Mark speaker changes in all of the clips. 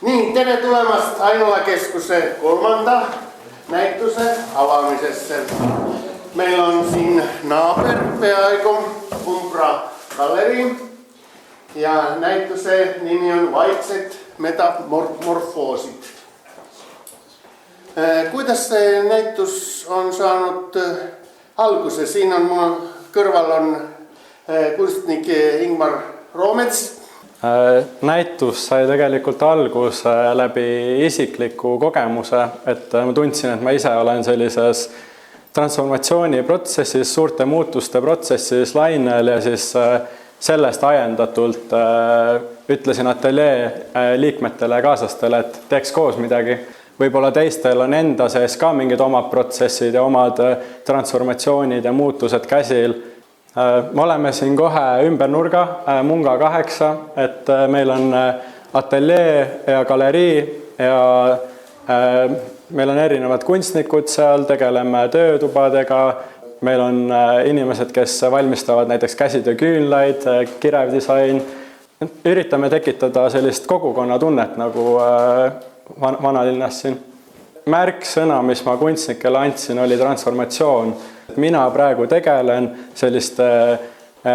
Speaker 1: Niin, tere tulemast Ainola-keskuse 3. näituse avaamisessa. Meillä on siinä naaper peaiku Umbra Gallery ja näituse nimi on Vaikset metamorfoosit. Kuidas se näitus on saanut alkunsa? Siinä on mun kõrval on kunstnik Ingmar Roomets.
Speaker 2: Näitus sai tegelikult alguse läbi isikliku kogemuse, et ma tundsin, et ma ise olen sellises transformatsiooniprotsessis, suurte muutuste protsessis lainel ja siis sellest ajendatult ütlesin ateljee liikmetele ja kaaslastele, et teeks koos midagi. Võib-olla teistel on enda sees ka mingid omad protsessid ja omad transformatsioonid ja muutused käsil. Me oleme siin kohe ümber nurga, Munga 8, et meil on ateljee ja galerii ja meil on erinevad kunstnikud seal, tegeleme töötubadega. Meil on inimesed, kes valmistavad näiteks käsitööküünlaid, kirevdisain. Üritame tekitada sellist kogukonna tunnet nagu vanalinnas siin. Märksõna, mis ma kunstnikele andsin, oli transformatsioon. Mina praegu tegelen selliste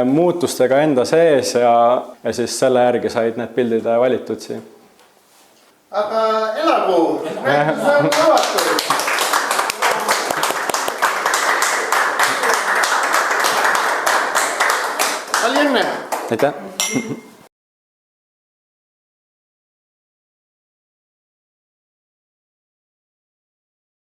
Speaker 2: muutustega enda sees ja siis selle järgi said need pildid valitud siin.
Speaker 1: Aga elagu, näitus on avatud. Palju õnne!
Speaker 2: Aitäh!